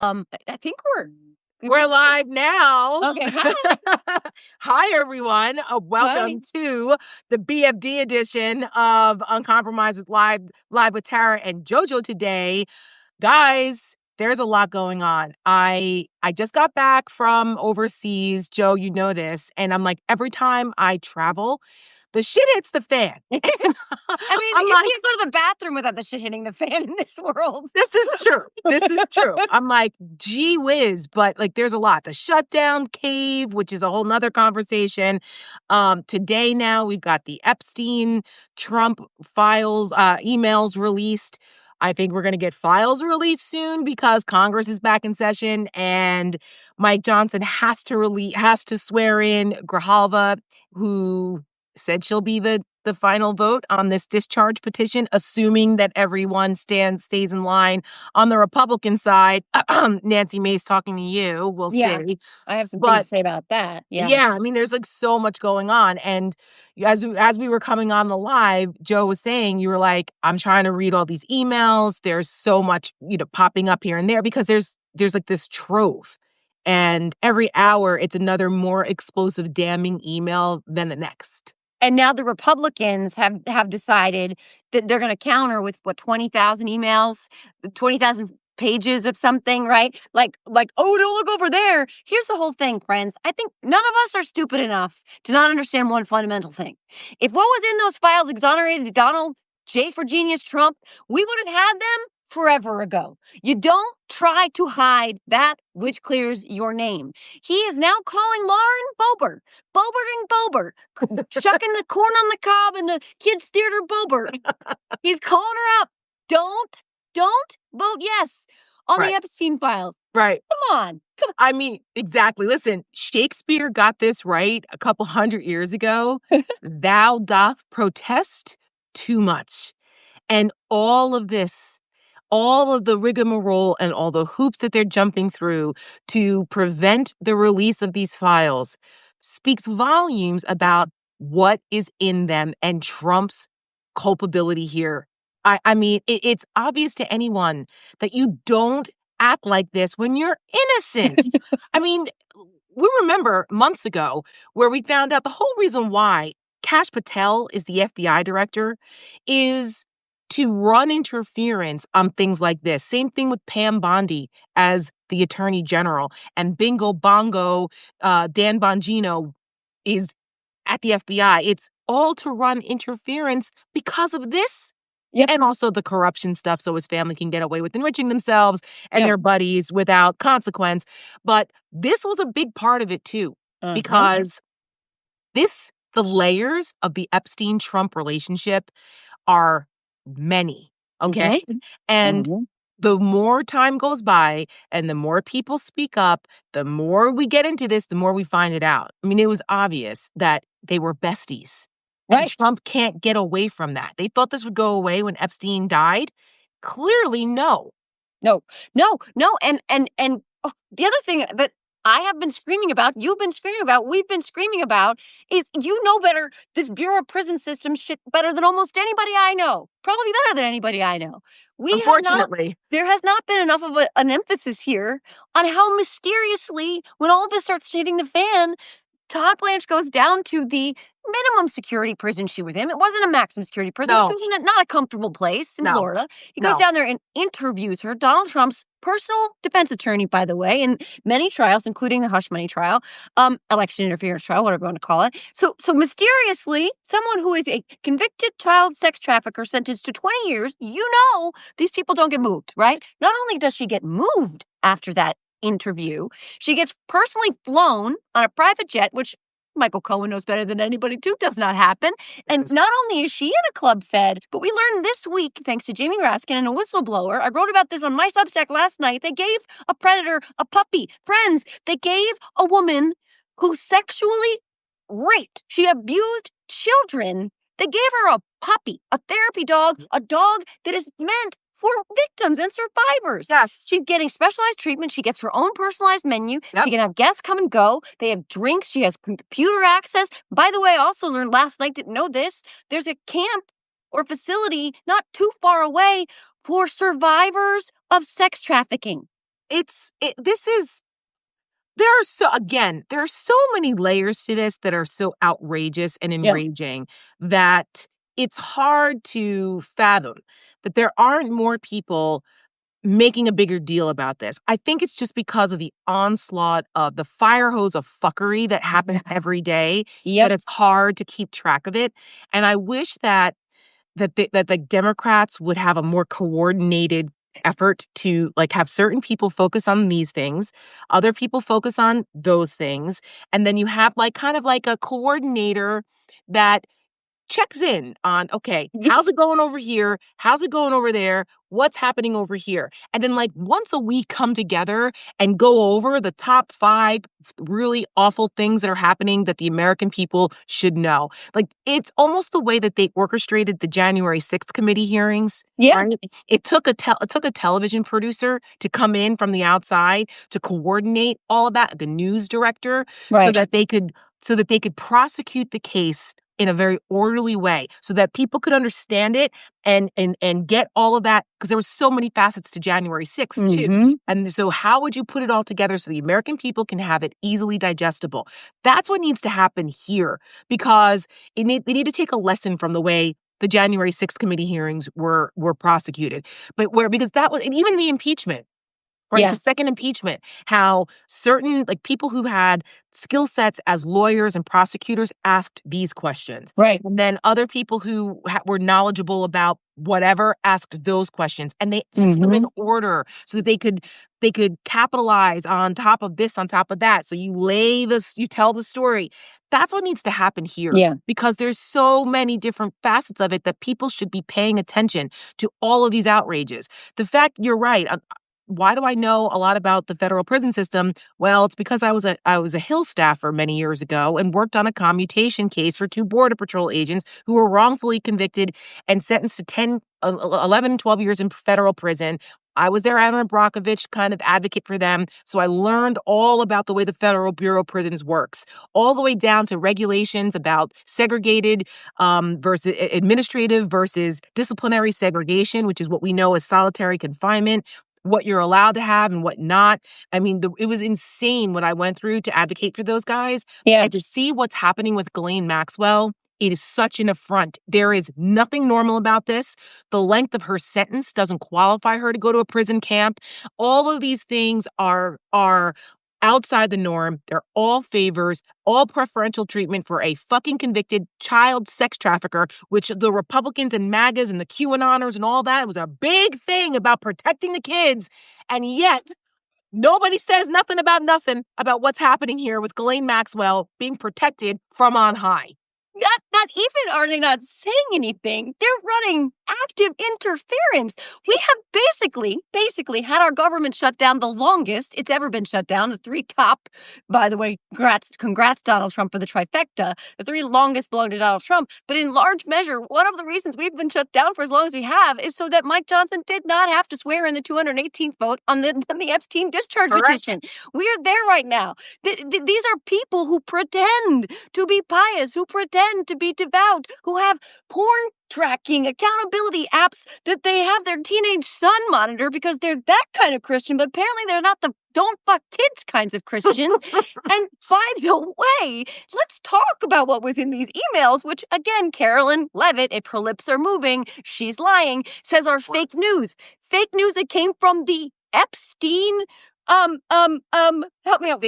I think we're live now. Okay. Hi, everyone. Welcome to the BFD edition of Uncompromised with Live with Tara and JoJo today. Guys, there's a lot going on. I just got back from overseas. Joe, you know this. And I'm like, every time I travel, the shit hits the fan. I mean, you can't go to the bathroom without the shit hitting the fan in this world. This is true. This is true. I'm like, gee whiz, but like there's a lot. The shutdown cave, which is a whole nother conversation. Today now we've got the Epstein Trump files, emails released. I think we're going to get files released soon because Congress is back in session and Mike Johnson has to swear in Grijalva, who said she'll be the final vote on this discharge petition, assuming that everyone stays in line. On the Republican side, Nancy Mace talking to you, we'll see. I have some things to say about that. Yeah, I mean, there's like so much going on. And as we were coming on the live, Joe was saying, you were like, I'm trying to read all these emails. There's so much, popping up here and there because there's like this trove. And every hour, it's another more explosive, damning email than the next. And now the Republicans have decided that they're going to counter with 20,000 emails, 20,000 pages of something, right? Like, oh, don't look over there. Here's the whole thing, friends. I think none of us are stupid enough to not understand one fundamental thing. If what was in those files exonerated Donald J. for Genius Trump, we would have had them forever ago. You don't try to hide that which clears your name. He is now calling Lauren Boebert, shucking the corn on the cob in the kids' theater Boebert. He's calling her up. Don't vote yes on the Epstein files. Right. Come on. I mean, exactly. Listen, Shakespeare got this right a couple hundred years ago. Thou doth protest too much. And all of this, all of the rigmarole and all the hoops that they're jumping through to prevent the release of these files speaks volumes about what is in them and Trump's culpability here. I mean, it's obvious to anyone that you don't act like this when you're innocent. I mean, we remember months ago where we found out the whole reason why Kash Patel is the FBI director is to run interference on things like this. Same thing with Pam Bondi as the attorney general. And bingo bongo, Dan Bongino is at the FBI. It's all to run interference because of this. Yep. And also the corruption stuff so his family can get away with enriching themselves and their buddies without consequence. But this was a big part of it, too, because the layers of the Epstein-Trump relationship are many, okay? And the more time goes by and the more people speak up, the more we get into this, the more we find it out. I mean, it was obvious that they were besties. Right. And Trump can't get away from that. They thought this would go away when Epstein died. Clearly, no. No. And the other thing that I have been screaming about, you've been screaming about, we've been screaming about is you know better this Bureau of Prison System shit better than almost anybody I know. Probably better than anybody I know. Unfortunately. There has not been enough of an emphasis here on how mysteriously, when all this starts hitting the fan, Todd Blanche goes down to the minimum security prison she was in. It wasn't a maximum security prison. No. She was in not a comfortable place in Florida. He goes down there and interviews her. Donald Trump's personal defense attorney, by the way, in many trials, including the hush money trial, election interference trial, whatever you want to call it. So mysteriously, someone who is a convicted child sex trafficker sentenced to 20 years, these people don't get moved, right? Not only does she get moved after that interview, she gets personally flown on a private jet, which Michael Cohen knows better than anybody too, does not happen. And not only is she in a club fed, but we learned this week, thanks to Jamie Raskin and a whistleblower, I wrote about this on my Substack last night, they gave a predator a puppy. Friends, they gave a woman who sexually raped, she abused children, they gave her a puppy, a therapy dog, a dog that is meant for victims and survivors. Yes. She's getting specialized treatment. She gets her own personalized menu. Yep. She can have guests come and go. They have drinks. She has computer access. By the way, I also learned last night, didn't know this, there's a camp or facility not too far away for survivors of sex trafficking. there are so many layers to this that are so outrageous and enraging that it's hard to fathom that there aren't more people making a bigger deal about this. I think it's just because of the onslaught of the fire hose of fuckery that happens every day that it's hard to keep track of it. And I wish that the Democrats would have a more coordinated effort to like have certain people focus on these things, other people focus on those things, and then you have like kind of like a coordinator that checks in on, okay, how's it going over here? How's it going over there? What's happening over here? And then like once a week come together and go over the top 5 really awful things that are happening that the American people should know. Like it's almost the way that they orchestrated the January 6th committee hearings. Yeah. Right? It took a television producer to come in from the outside to coordinate all of that, the news director, so that they could prosecute the case in a very orderly way so that people could understand it and get all of that, because there were so many facets to January 6th too. And so how would you put it all together so the American people can have it easily digestible? That's what needs to happen here, because they need to take a lesson from the way the January 6th committee hearings were prosecuted. Because that was, and even the impeachment. Right. The second impeachment, how certain like people who had skill sets as lawyers and prosecutors asked these questions. Right. And then other people who were knowledgeable about whatever asked those questions. And they asked them in order so that they could capitalize on top of this, on top of that. So you tell the story. That's what needs to happen here. Yeah. Because there's so many different facets of it that people should be paying attention to all of these outrages. The fact, you're right. Why do I know a lot about the federal prison system? Well, it's because I was a Hill staffer many years ago and worked on a commutation case for 2 Border Patrol agents who were wrongfully convicted and sentenced to 11 and 12 years in federal prison. I was their Aaron Brockovich kind of advocate for them. So I learned all about the way the Federal Bureau of Prisons works, all the way down to regulations about segregated versus administrative versus disciplinary segregation, which is what we know as solitary confinement, what you're allowed to have and what not. I mean, it was insane what I went through to advocate for those guys. Yeah. And to see what's happening with Ghislaine Maxwell, it is such an affront. There is nothing normal about this. The length of her sentence doesn't qualify her to go to a prison camp. All of these things are outside the norm. They're all favors, all preferential treatment for a fucking convicted child sex trafficker, which the Republicans and MAGAs and the QAnoners and all that was a big thing about protecting the kids. And yet nobody says nothing about what's happening here with Ghislaine Maxwell being protected from on high. Not even are they not saying anything. They're running active interference. We have basically had our government shut down the longest it's ever been shut down. The 3 top, by the way, congrats Donald Trump for the trifecta. The 3 longest belong to Donald Trump. But in large measure, one of the reasons we've been shut down for as long as we have is so that Mike Johnson did not have to swear in the 218th vote on the Epstein discharge petition. We are there right now. These are people who pretend to be pious, who pretend to be devout, who have porn tracking accountability apps that they have their teenage son monitor because they're that kind of Christian, but apparently they're not the don't fuck kids kinds of Christians. And by the way, let's talk about what was in these emails, which again, Carolyn Levitt, if her lips are moving, she's lying, says are fake news. Fake news that came from the Epstein, help me out.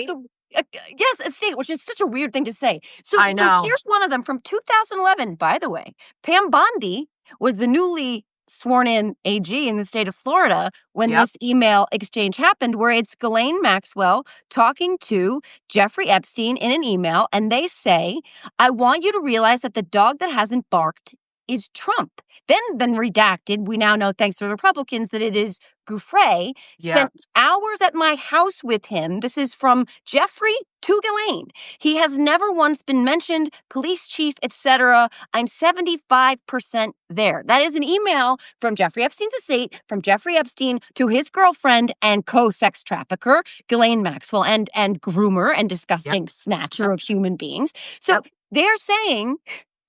Yes, estate, which is such a weird thing to say. So here's one of them from 2011, by the way. Pam Bondi was the newly sworn-in AG in the state of Florida when this email exchange happened, where it's Ghislaine Maxwell talking to Jeffrey Epstein in an email, and they say, I want you to realize that the dog that hasn't barked is Trump. Then redacted, we now know, thanks to the Republicans, that it is Gouffre, spent hours at my house with him. This is from Jeffrey to Ghislaine. He has never once been mentioned, police chief, etc. I'm 75% there. That is an email from Jeffrey Epstein's estate, from Jeffrey Epstein to his girlfriend and co-sex trafficker, Ghislaine Maxwell, and groomer and disgusting snatcher of human beings. So they're saying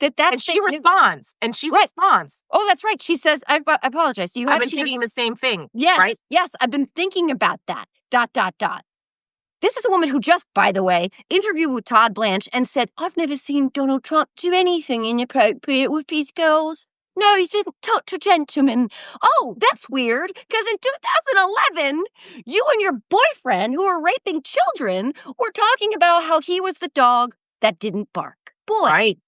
And she responds. Oh, that's right. She says, I apologize. Do you have? I've been thinking the same thing. Yes. Right? Yes. I've been thinking about that. ... This is a woman who just, by the way, interviewed with Todd Blanche and said, I've never seen Donald Trump do anything inappropriate with his girls. No, he's been such a gentleman. Oh, that's weird, because in 2011, you and your boyfriend, who were raping children, were talking about how he was the dog that didn't bark. Boy. Right.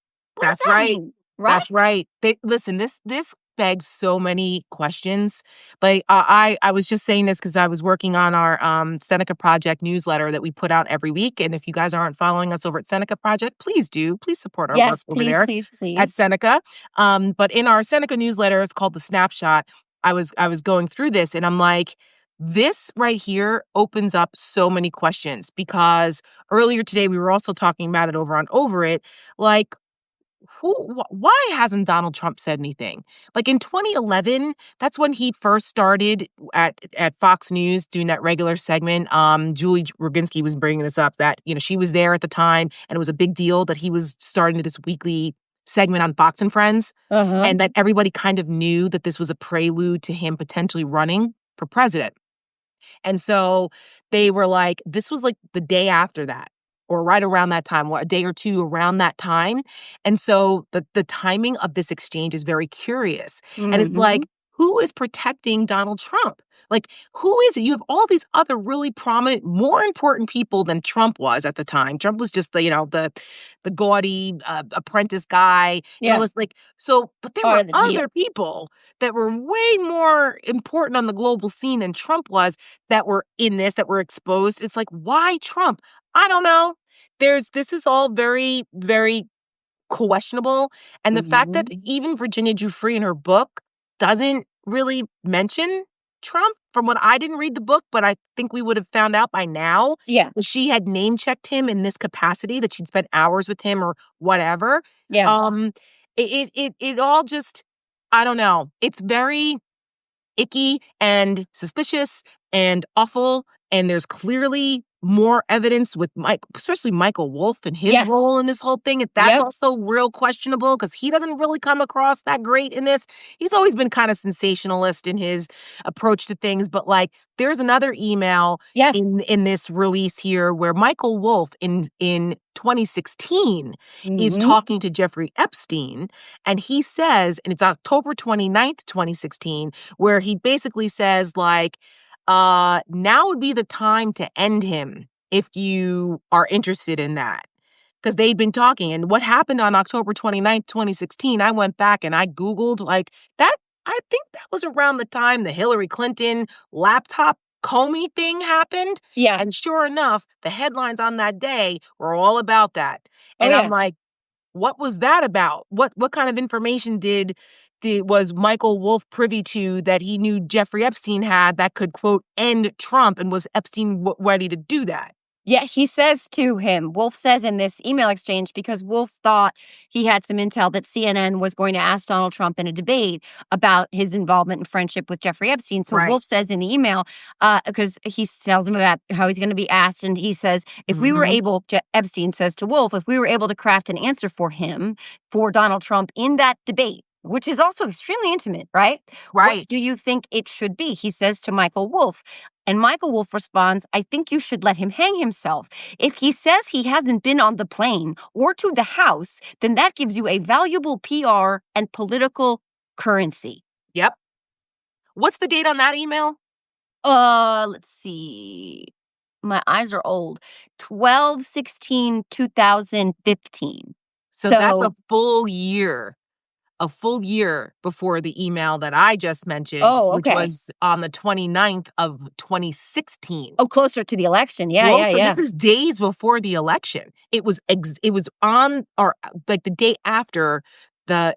That's right. Right? That's right. Listen, this begs so many questions. Like I was just saying this because I was working on our Seneca Project newsletter that we put out every week. And if you guys aren't following us over at Seneca Project, please do. Please support our work over there please. at Seneca. But in our Seneca newsletter, it's called The Snapshot. I was going through this and I'm like, this right here opens up so many questions because earlier today we were also talking about it over on Over It. Like, why hasn't Donald Trump said anything? Like in 2011, that's when he first started at Fox News doing that regular segment. Julie Roginski was bringing this up that, she was there at the time and it was a big deal that he was starting this weekly segment on Fox and Friends. And that everybody kind of knew that this was a prelude to him potentially running for president. And so they were like, this was like the day after that, or right around that time, a day or two around that time. And so the timing of this exchange is very curious. And it's like, who is protecting Donald Trump? Like, who is it? You have all these other really prominent, more important people than Trump was at the time. Trump was just the gaudy apprentice guy. Yeah. It was like, so, but there were other people that were way more important on the global scene than Trump was that were in this, that were exposed. It's like, why Trump? I don't know. This is all very, very questionable. And the fact that even Virginia Giuffre in her book doesn't really mention Trump, from what I didn't read the book, but I think we would have found out by now. Yeah. She had name checked him in this capacity, that she'd spent hours with him or whatever. Yeah. It all just, I don't know. It's very icky and suspicious and awful. And there's clearly more evidence with especially Michael Wolff and his role in this whole thing. That's also real questionable because he doesn't really come across that great in this. He's always been kind of sensationalist in his approach to things. But like, there's another email in this release here where Michael Wolff in 2016 is talking to Jeffrey Epstein. And he says, and it's October 29th, 2016, where he basically says like, now would be the time to end him if you are interested in that. Because they'd been talking. And what happened on October 29th, 2016, I went back and I Googled like that. I think that was around the time the Hillary Clinton laptop Comey thing happened. Yeah. And sure enough, the headlines on that day were all about that. And I'm like, what was that about? What kind of information was Michael Wolff privy to that he knew Jeffrey Epstein had that could, quote, end Trump? And was Epstein ready to do that? Yeah, he says to him, Wolff says in this email exchange, because Wolff thought he had some intel that CNN was going to ask Donald Trump in a debate about his involvement and friendship with Jeffrey Epstein. So Wolff says in the email, because he tells him about how he's going to be asked, and he says, if we were able, Epstein says to Wolff, if we were able to craft an answer for him, for Donald Trump in that debate, which is also extremely intimate, right? Right. What do you think it should be? He says to Michael Wolff. And Michael Wolff responds, I think you should let him hang himself. If he says he hasn't been on the plane or to the House, then that gives you a valuable PR and political currency. Yep. What's the date on that email? Let's see. My eyes are old. 12/16/2015. So that's a full year. A full year before the email that I just mentioned, which was on the 29th of 2016. Oh, closer to the election. Yeah. This is days before the election. It was on, or like the day after the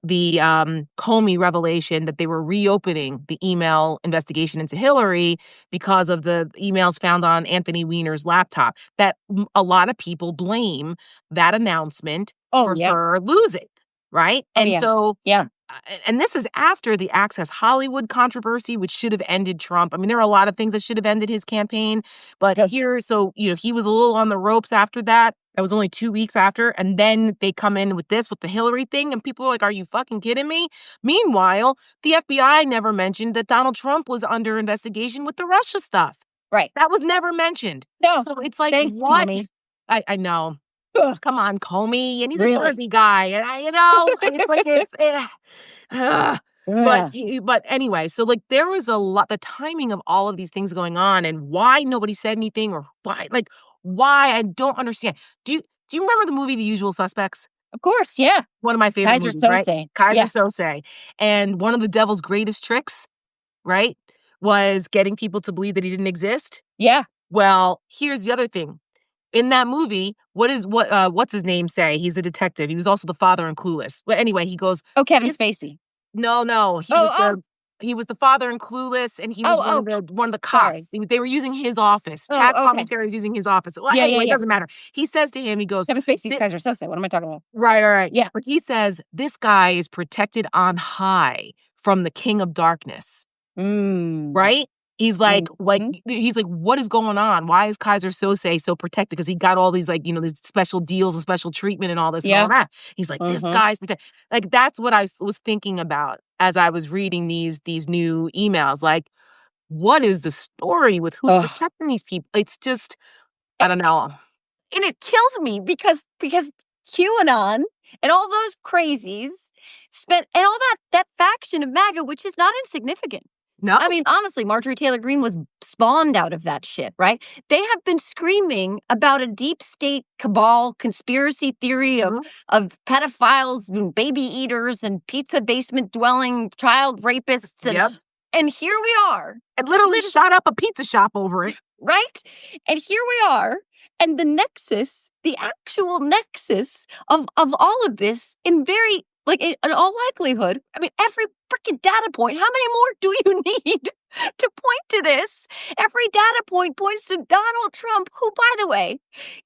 Comey revelation that they were reopening the email investigation into Hillary because of the emails found on Anthony Weiner's laptop, that a lot of people blame that announcement for her losing. Right. So and this is after the Access Hollywood controversy, which should have ended Trump. I mean, there are a lot of things that should have ended his campaign, but here, so, you know, he was a little on the ropes after that. That was only 2 weeks after. And then they come in with this, with the Hillary thing. And people are like, are you fucking kidding me? Meanwhile, the FBI never mentioned that Donald Trump was under investigation with the Russia stuff. Right. That was never mentioned. No. So it's like, thanks, what? Comey. I know. Ugh. Come on, Comey. And he's Really? a Jersey guy. And you know, it's like, but anyway, so like there was a lot, the timing of all of these things going on and why nobody said anything or why I don't understand. Do you remember the movie The Usual Suspects? Of course, yeah. One of my favorite Kaiser movies, Sose. right? Kaiser Sose. And one of the devil's greatest tricks, right, was getting people to believe that he didn't exist. Yeah. Well, here's the other thing. In that movie, what's his name say? He's the detective. He was also the father in Clueless. But anyway, he goes, oh, Kevin Spacey. No. He was the father in Clueless, and he was one of the cops. They were using his office. Chat commentary was using his office. Well, anyway, it doesn't matter. He says to him, he goes, Kevin Spacey's Kaiser Sose. What am I talking about? Right. Yeah. But he says, this guy is protected on high from the king of darkness. Right? He's like, what is going on? Why is Kaiser Sose so protected? Because he got all these, like, you know, these special deals and special treatment and all this and all that. He's like, this guy's protected. Like, that's what I was thinking about as I was reading these new emails. Like, what is the story with who's protecting these people? It's just, I don't know. And it kills me because QAnon and all those crazies spent, and all that faction of MAGA, which is not insignificant. No. I mean, honestly, Marjorie Taylor Greene was spawned out of that shit, right? They have been screaming about a deep state cabal conspiracy theory of pedophiles and baby eaters and pizza basement dwelling child rapists. And here we are. And literally shot up a pizza shop over it. Right? And here we are. And the nexus, the actual nexus of all of this in very, like, in all likelihood, I mean, every freaking data point, how many more do you need to point to this? Every data point points to Donald Trump, who, by the way,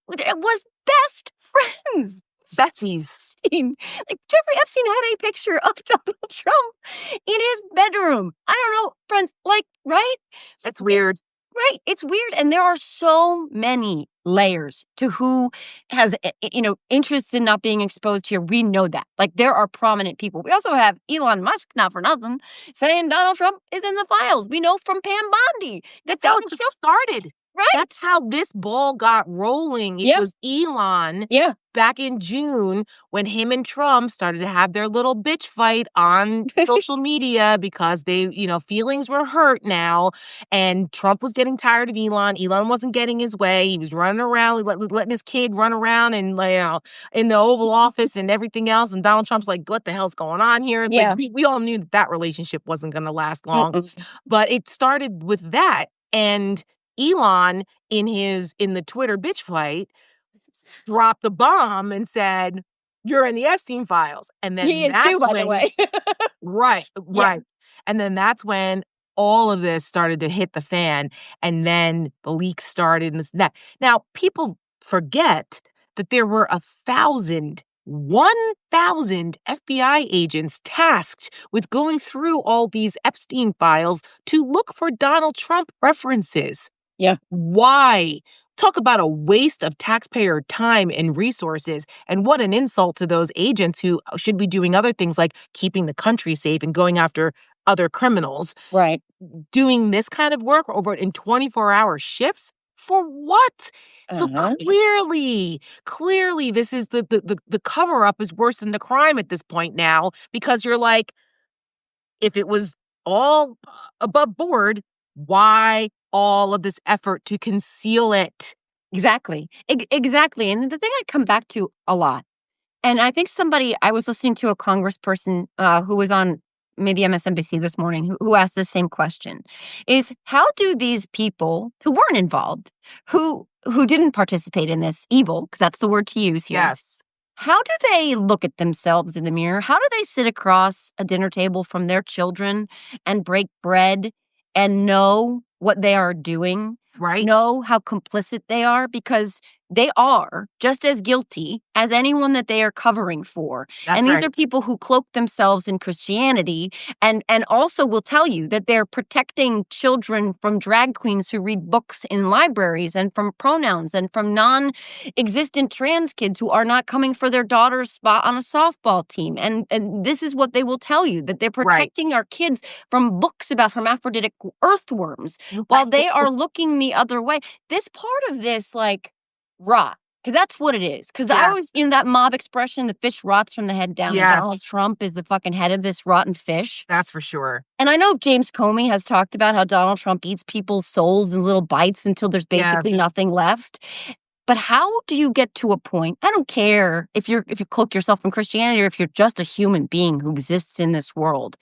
was best friends. Besties. Like, Jeffrey Epstein had a picture of Donald Trump in his bedroom. I don't know, friends, like, right? That's weird. Right. It's weird. And there are so many layers to who has, interests in not being exposed here. We know that. Like, there are prominent people. We also have Elon Musk, not for nothing, saying Donald Trump is in the files. We know from Pam Bondi that Donald Trump started. Right. That's how this ball got rolling. It was Elon back in June when him and Trump started to have their little bitch fight on social media because they, feelings were hurt now. And Trump was getting tired of Elon. Elon wasn't getting his way. He was running around, letting his kid run around and, in the Oval Office and everything else. And Donald Trump's like, what the hell's going on here? Yeah. Like, we all knew that relationship wasn't going to last long. But it started with that. And Elon, in the Twitter bitch fight, dropped the bomb and said, "You're in the Epstein files." And then he is too, by the way. Right. And then that's when all of this started to hit the fan, and then the leaks started and this and that. Now, people forget that there were 1,000 FBI agents tasked with going through all these Epstein files to look for Donald Trump references. Yeah. Why? Talk about a waste of taxpayer time and resources. And what an insult to those agents who should be doing other things like keeping the country safe and going after other criminals. Right. Doing this kind of work over in 24-hour shifts? For what? So clearly, this is the cover-up is worse than the crime at this point now, because you're like, if it was all above board, why all of this effort to conceal it? Exactly. Exactly. And the thing I come back to a lot, and I think I was listening to a congressperson who was on maybe MSNBC this morning who asked the same question, is how do these people who weren't involved, who didn't participate in this evil, because that's the word to use here. Yes. How do they look at themselves in the mirror? How do they sit across a dinner table from their children and break bread and know what they are doing? Right. Know how complicit they are? Because they are just as guilty as anyone that they are covering for. That's and these right. are people who cloak themselves in Christianity and also will tell you that they're protecting children from drag queens who read books in libraries and from pronouns and from non-existent trans kids who are not coming for their daughter's spot on a softball team. And this is what they will tell you, that they're protecting our kids from books about hermaphroditic earthworms while they are looking the other way. This part of this, like, rot, because that's what it is. Because I always, that mob expression, the fish rots from the head down, and Donald Trump is the fucking head of this rotten fish. That's for sure. And I know James Comey has talked about how Donald Trump eats people's souls in little bites until there's basically nothing left. But how do you get to a point? I don't care if you cloak yourself from Christianity or if you're just a human being who exists in this world.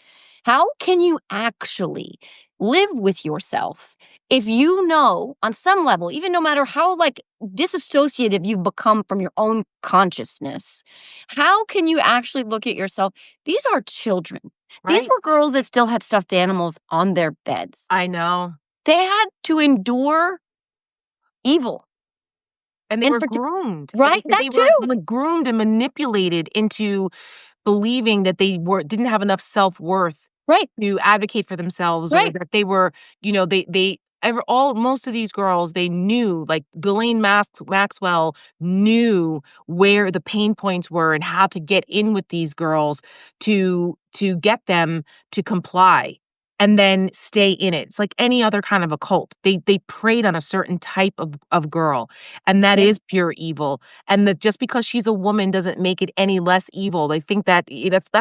How can you actually live with yourself if you know on some level, even no matter how like disassociative you've become from your own consciousness, how can you actually look at yourself? These are children. These were girls that still had stuffed animals on their beds. I know. They had to endure evil. And they were groomed. Right? They were groomed and manipulated into believing that they didn't have enough self-worth to advocate for themselves, or that they were, most of these girls, they knew, like Ghislaine Maxwell knew where the pain points were and how to get in with these girls to get them to comply and then stay in it. It's like any other kind of a cult. They preyed on a certain type of girl, and that is pure evil. And that just because she's a woman doesn't make it any less evil. They think that's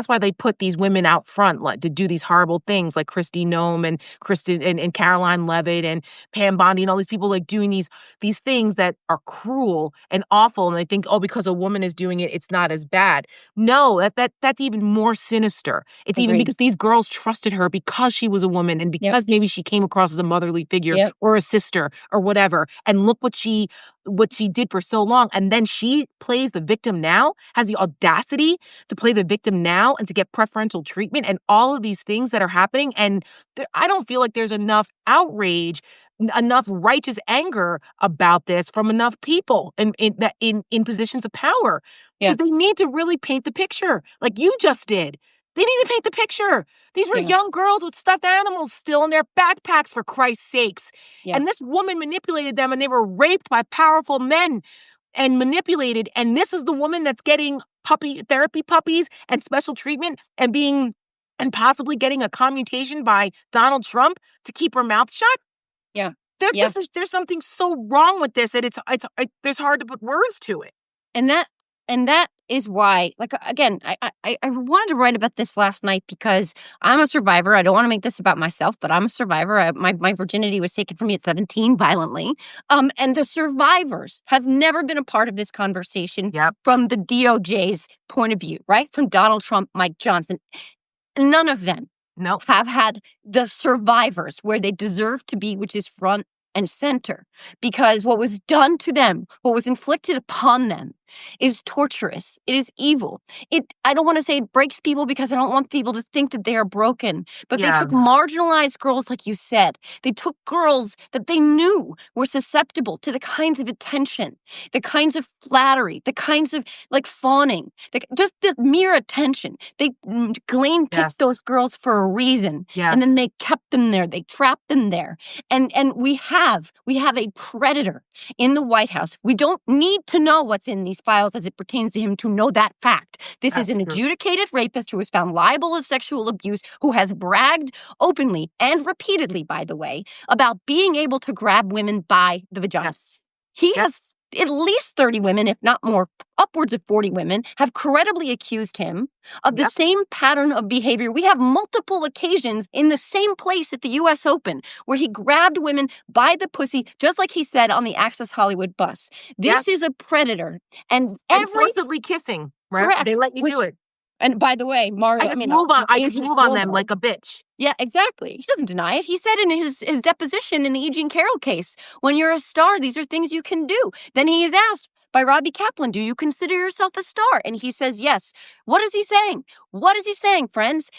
why they put these women out front, like, to do these horrible things, like Kristi Noem and Kristen and Caroline Levitt and Pam Bondi and all these people, like, doing these things that are cruel and awful. And they think, oh, because a woman is doing it, it's not as bad. No, that's even more sinister. It's even because these girls trusted her because she was a woman and because maybe she came across as a motherly figure or a sister or whatever. And look what she did for so long. And then she plays the victim now, has the audacity to play the victim now and to get preferential treatment and all of these things that are happening. And I don't feel like there's enough outrage, enough righteous anger about this from enough people in positions of power. Because they need to really paint the picture like you just did. They need to paint the picture. These were young girls with stuffed animals still in their backpacks, for Christ's sakes. And this woman manipulated them, and they were raped by powerful men and manipulated. And this is the woman that's getting therapy puppies and special treatment and possibly getting a commutation by Donald Trump to keep her mouth shut. Yeah. There's something so wrong with this that it's hard to put words to it. And that is why, like, again, I wanted to write about this last night because I'm a survivor. I don't want to make this about myself, but I'm a survivor. My virginity was taken from me at 17 violently. And the survivors have never been a part of this conversation from the DOJ's point of view, right? From Donald Trump, Mike Johnson. None of them have had the survivors where they deserve to be, which is front and center, because what was done to them, what was inflicted upon them, is torturous. It is evil. I don't want to say it breaks people because I don't want people to think that they are broken, but they took marginalized girls, like you said. They took girls that they knew were susceptible to the kinds of attention, the kinds of flattery, the kinds of, like, fawning, just the mere attention. Ghislaine picked those girls for a reason, and then they kept them there. They trapped them there. And we have a predator in the White House. We don't need to know what's in these files as it pertains to him to know that fact. This is an adjudicated rapist who was found liable of sexual abuse, who has bragged openly and repeatedly, by the way, about being able to grab women by the vagina. He has at least 30 women, if not more, upwards of 40 women, have credibly accused him of the same pattern of behavior. We have multiple occasions in the same place at the U.S. Open where he grabbed women by the pussy, just like he said on the Access Hollywood bus. This is a predator. And forcibly kissing, right? Correct. They let you do it. And by the way, Mario, I just move on them like a bitch. Yeah, exactly. He doesn't deny it. He said in his deposition in the E. Jean Carroll case, when you're a star, these are things you can do. Then he is asked by Robbie Kaplan, do you consider yourself a star? And he says, yes. What is he saying? What is he saying, friends?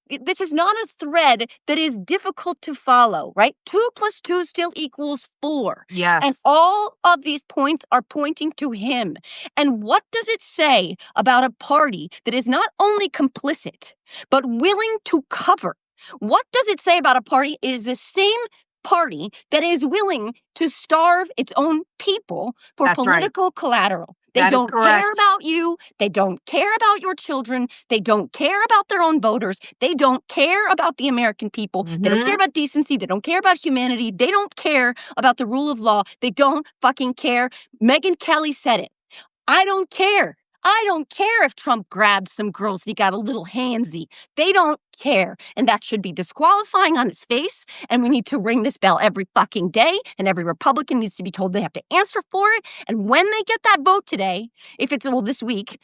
This is not a thread that is difficult to follow, right? 2 + 2 still equals 4. Yes. And all of these points are pointing to him. And what does it say about a party that is not only complicit, but willing to cover? What does it say about a party? It is the same party that is willing to starve its own people for political collateral. They don't care about you. They don't care about your children. They don't care about their own voters. They don't care about the American people. They don't care about decency. They don't care about humanity. They don't care about the rule of law. They don't fucking care. Megyn Kelly said it. I don't care. I don't care if Trump grabbed some girls and he got a little handsy. They don't care. And that should be disqualifying on his face. And we need to ring this bell every fucking day. And every Republican needs to be told they have to answer for it. And when they get that vote today, if it's, this week,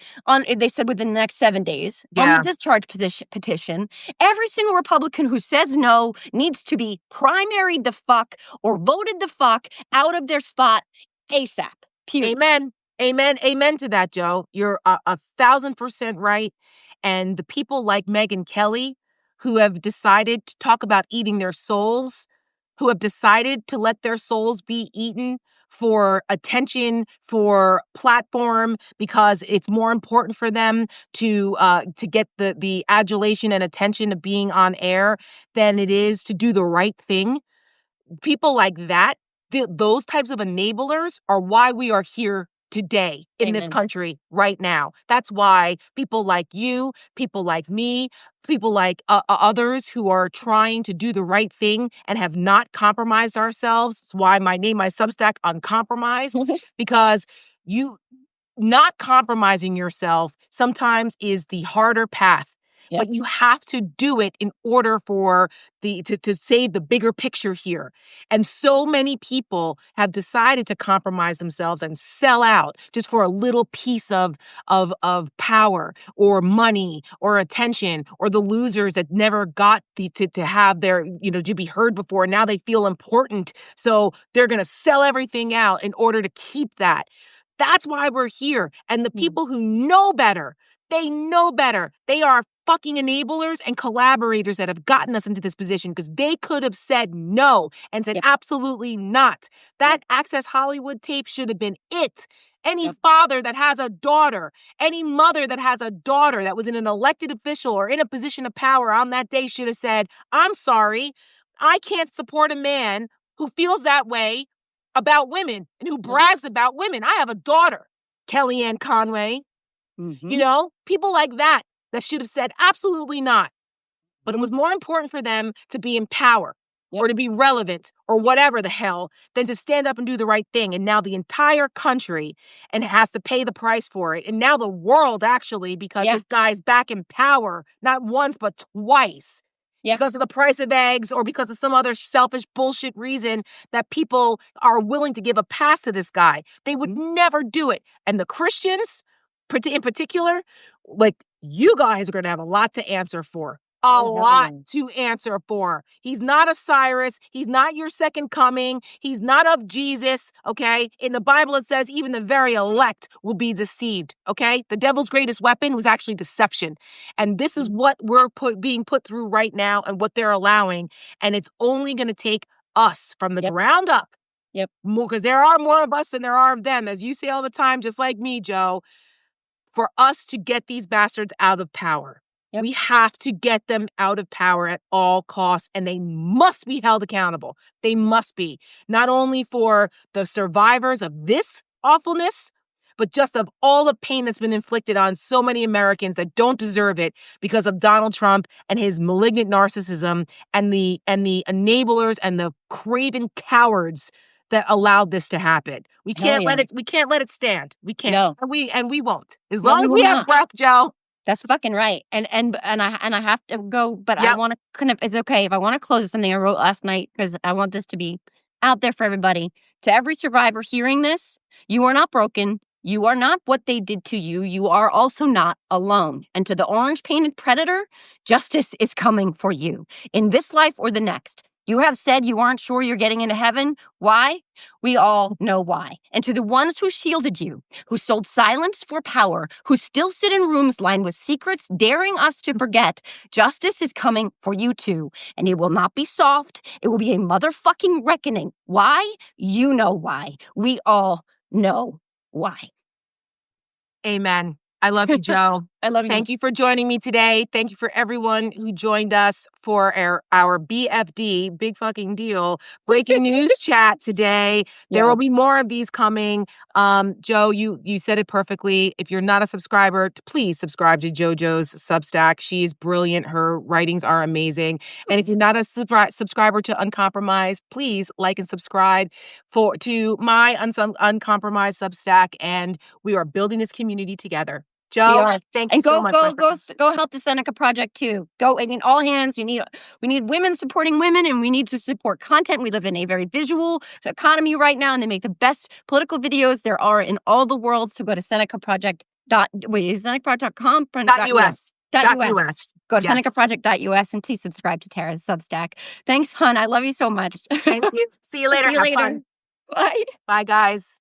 they said within the next 7 days, on the discharge petition, every single Republican who says no needs to be primaried the fuck or voted the fuck out of their spot ASAP. Period. Amen. Amen. Amen to that, Joe. You're 1,000% right. And the people like Megyn Kelly who have decided to talk about eating their souls, who have decided to let their souls be eaten for attention, for platform, because it's more important for them to get the adulation and attention of being on air than it is to do the right thing. People like that, those types of enablers are why we are here today in this country right now. That's why people like you, people like me, people like others who are trying to do the right thing and have not compromised ourselves. That's why my Substack, Uncompromised, because not compromising yourself sometimes is the harder path. Yep. But you have to do it in order for to save the bigger picture here. And so many people have decided to compromise themselves and sell out just for a little piece of power or money or attention, or the losers that never got to have their, to be heard before. Now they feel important. So they're going to sell everything out in order to keep that. That's why we're here. And the people who know better, they know better. They are fucking enablers and collaborators that have gotten us into this position, because they could have said no and said absolutely not. That Access Hollywood tape should have been it. Any father that has a daughter, any mother that has a daughter that was in an elected official or in a position of power on that day should have said, I'm sorry, I can't support a man who feels that way about women and who brags about women. I have a daughter, Kellyanne Conway. People like that should have said absolutely not. But it was more important for them to be in power or to be relevant or whatever the hell than to stand up and do the right thing. And now the entire country has to pay the price for it. And now the world, actually, because this guy's back in power, not once, but twice. Because of the price of eggs or because of some other selfish bullshit reason that people are willing to give a pass to this guy. They would never do it. And the Christians, in particular, you guys are going to have a lot to answer for. A lot to answer for. He's not a Cyrus. He's not your second coming. He's not of Jesus, okay? In the Bible, it says even the very elect will be deceived, okay? The devil's greatest weapon was actually deception. And this is what we're being put through right now and what they're allowing. And it's only going to take us from the ground up. Because there are more of us than there are of them, as you say all the time, just like me, Joe, for us to get these bastards out of power. We have to get them out of power at all costs, and they must be held accountable. They must be, not only for the survivors of this awfulness, but just of all the pain that's been inflicted on so many Americans that don't deserve it because of Donald Trump and his malignant narcissism and the enablers and the craven cowards that allowed this to happen. We can't let it stand. We can't. No. And we won't. As long as we have breath, Joe. That's fucking right. And I have to go, but I want to it's okay if I want to close with something I wrote last night, because I want this to be out there for everybody. To every survivor hearing this, you are not broken. You are not what they did to you. You are also not alone. And to the orange-painted predator, justice is coming for you in this life or the next. You have said you aren't sure you're getting into heaven. Why? We all know why. And to the ones who shielded you, who sold silence for power, who still sit in rooms lined with secrets, daring us to forget, justice is coming for you too. And it will not be soft. It will be a motherfucking reckoning. Why? You know why. We all know why. Amen. I love you, Jo. I love you. Thank you for joining me today. Thank you for everyone who joined us for our BFD, big fucking deal, breaking news chat today. There will be more of these coming. Jo, you said it perfectly. If you're not a subscriber, please subscribe to JoJo's Substack. She is brilliant. Her writings are amazing. And if you're not a subscriber to Uncompromised, please like and subscribe to my Uncompromised Substack. And we are building this community together. Jo, thank you so much. Go help the Seneca Project too. Go, I mean, all hands. We need women supporting women, and we need to support content. We live in a very visual economy right now, and they make the best political videos there are in all the world. So go to senecaproject.com? .us. Go to senecaproject.us and please subscribe to Tara's Substack. Thanks, hon. I love you so much. Thank you. See you later. Have fun. Bye. Bye, guys.